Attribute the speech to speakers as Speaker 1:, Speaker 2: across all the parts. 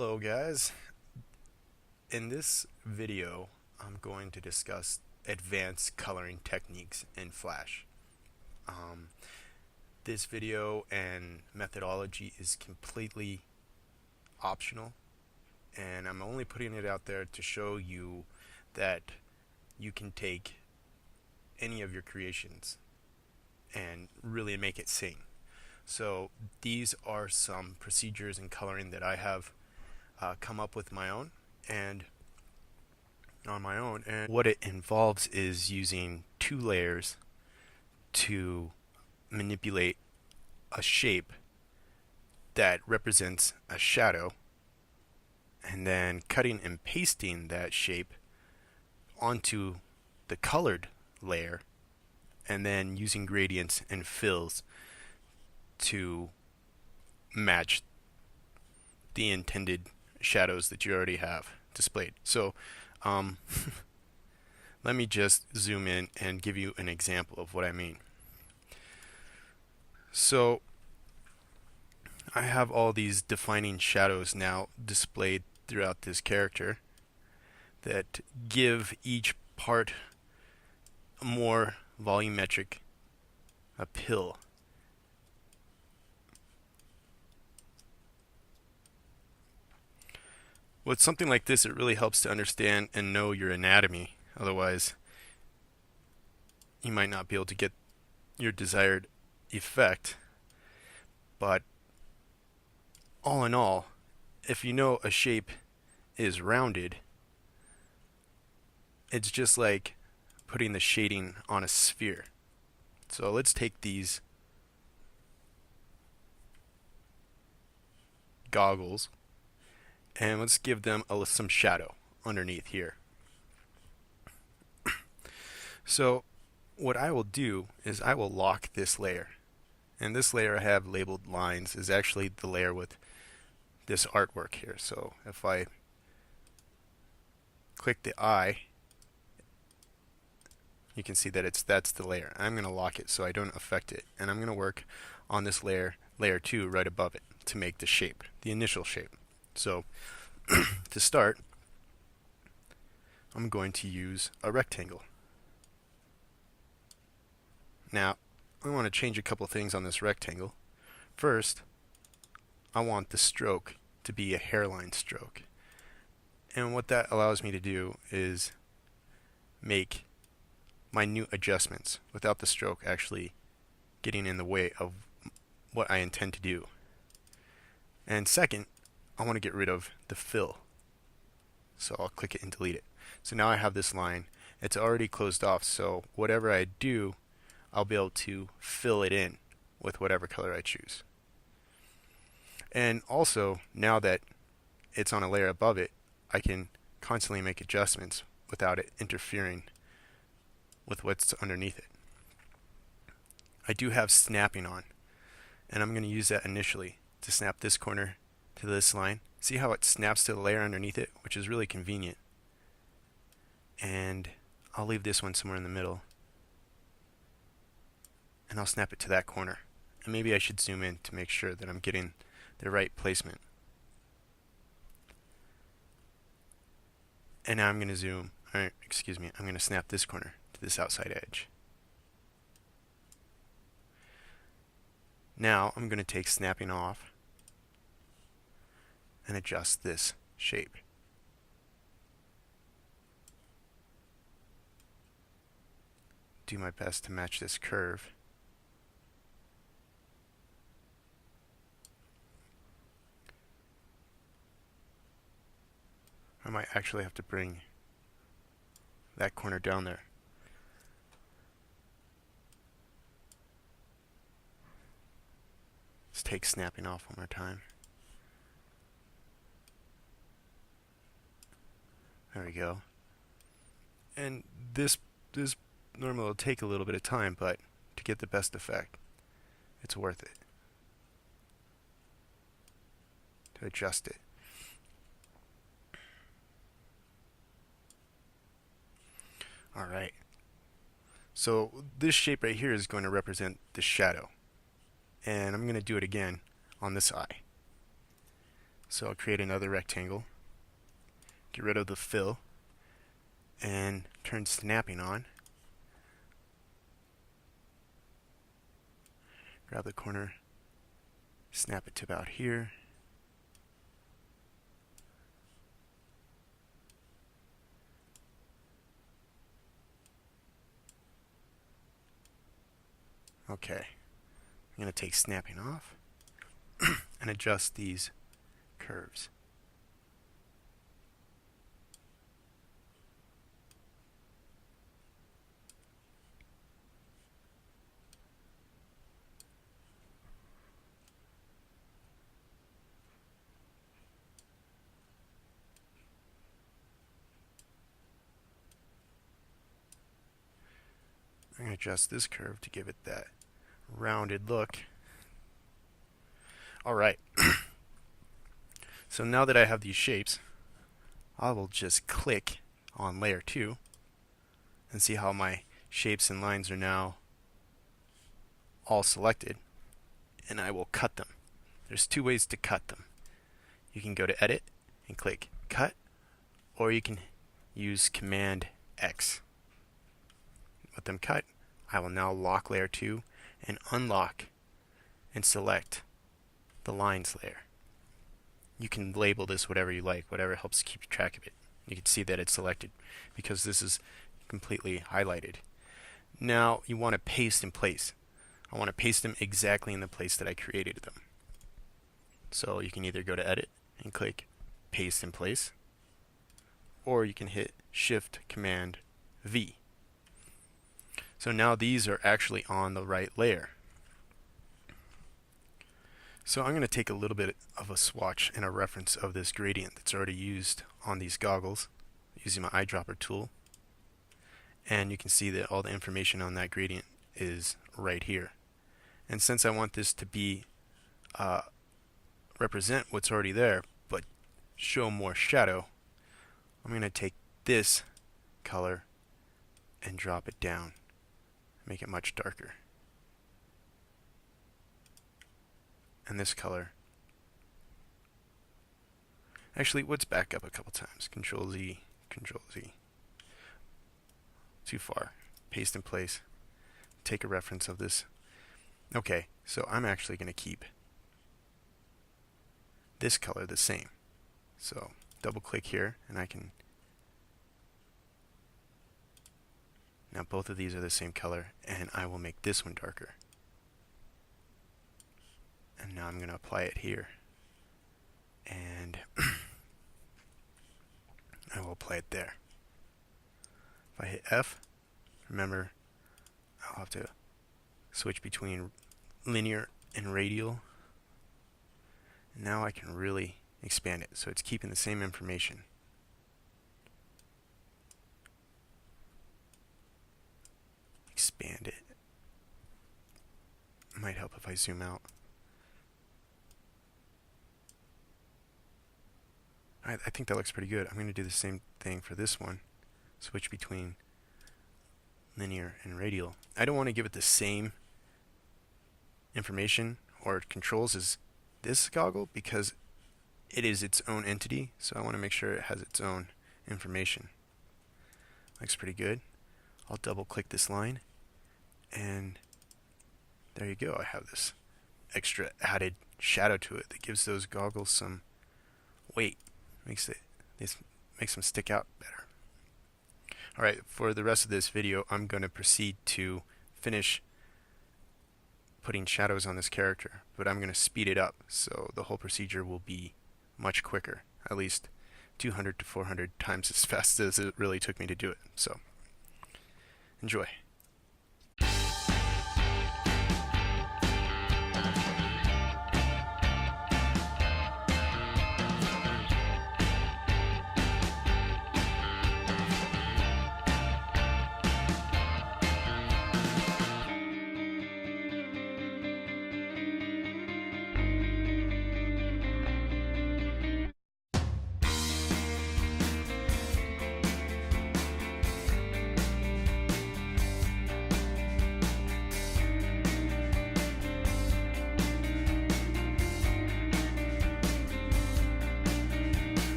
Speaker 1: Hello guys. In this video I'm going to discuss advanced coloring techniques in Flash. Um, this video and methodology is completely optional, and I'm only putting it out there to show you that you can take any of your creations and really make it sing. So these are some procedures in coloring that I have come up with my own and on my own, and what it involves is using two layers to manipulate a shape that represents a shadow, and then cutting and pasting that shape onto the colored layer, and then using gradients and fills to match the intended shadows that you already have displayed. So let me just zoom in and give you an example of what I mean. So I have all these defining shadows now displayed throughout this character that give each part a more volumetric appeal. With something like this, it really helps to understand and know your anatomy. Otherwise, you might not be able to get your desired effect. But all in all, if you know a shape is rounded, it's just like putting the shading on a sphere. So let's take these goggles and let's give them some shadow underneath here. So what I will do is I will lock this layer, and this layer I have labeled lines is actually the layer with this artwork here. So if I click the eye, you can see that that's the layer. I'm going to lock it so I don't affect it, and I'm going to work on this layer 2 right above it to make the shape, the initial shape. So to start, I'm going to use a rectangle. Now I want to change a couple things on this rectangle. First, I want the stroke to be a hairline stroke, and what that allows me to do is make minute adjustments without the stroke actually getting in the way of what I intend to do. And second, I want to get rid of the fill, so I'll click it and delete it. So now I have this line. It's already closed off, so whatever I do, I'll be able to fill it in with whatever color I choose. And also, now that it's on a layer above it, I can constantly make adjustments without it interfering with what's underneath it. I do have snapping on, and I'm going to use that initially to snap this corner to this line. See how it snaps to the layer underneath it, which is really convenient. And I'll leave this one somewhere in the middle, and I'll snap it to that corner. And maybe I should zoom in to make sure that I'm getting the right placement. And now I'm going to zoom, or excuse me, I'm going to snap this corner to this outside edge. Now I'm going to take snapping off and adjust this shape. Do my best to match this curve. I might actually have to bring that corner down there. Let's take snapping off one more time. There we go. And this normally will take a little bit of time, but to get the best effect, it's worth it to adjust it. Alright, so this shape right here is going to represent the shadow, and I'm going to do it again on this eye. So I'll create another rectangle, get rid of the fill, and turn snapping on. Grab the corner, snap it to about here. Okay, I'm going to take snapping off and adjust these curves. I'm going to adjust this curve to give it that rounded look. Alright, so now that I have these shapes, I will just click on layer 2 and see how my shapes and lines are now all selected, and I will cut them. There's two ways to cut them. You can go to edit and click cut, or you can use Command X. Let them cut. I will now lock layer 2 and unlock and select the lines layer. You can label this whatever you like, whatever helps keep track of it. You can see that it's selected because this is completely highlighted. Now you want to paste in place. I want to paste them exactly in the place that I created them. So you can either go to edit and click paste in place, or you can hit Shift Command V. So now these are actually on the right layer. So I'm going to take a little bit of a swatch and a reference of this gradient that's already used on these goggles using my eyedropper tool. And you can see that all the information on that gradient is right here. And since I want this to be represent what's already there but show more shadow, I'm going to take this color and drop it down, make it much darker. And this color. Actually, let's back up a couple times. Control Z, Control Z. Too far. Paste in place. Take a reference of this. Okay, so I'm actually going to keep this color the same. So double click here and I can. Now both of these are the same color, and I will make this one darker. And now I'm going to apply it here. And I will apply it there. If I hit F, remember I'll have to switch between linear and radial. And now I can really expand it so it's keeping the same information. Expand it. Might help if I zoom out. I think that looks pretty good. I'm going to do the same thing for this one. Switch between linear and radial. I don't want to give it the same information or controls as this goggle because it is its own entity, so I want to make sure it has its own information. Looks pretty good. I'll double click this line, and there you go. I have this extra added shadow to it that gives those goggles some weight. Makes them stick out better. Alright, for the rest of this video, I'm going to proceed to finish putting shadows on this character, but I'm going to speed it up so the whole procedure will be much quicker, at least 200 to 400 times as fast as it really took me to do it. So, enjoy.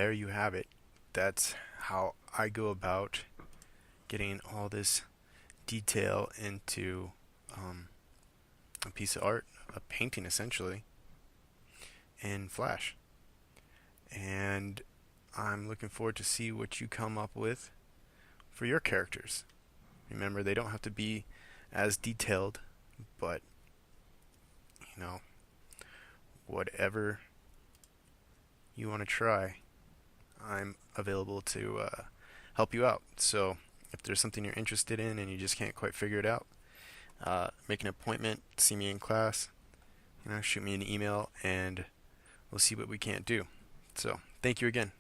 Speaker 1: there you have it. That's how I go about getting all this detail into a piece of art, a painting essentially, in Flash. And I'm looking forward to see what you come up with for your characters. Remember, they don't have to be as detailed, but you know, whatever you want to try, I'm available to help you out. So if there's something you're interested in and you just can't quite figure it out, make an appointment, see me in class, shoot me an email, and we'll see what we can't do. So thank you again.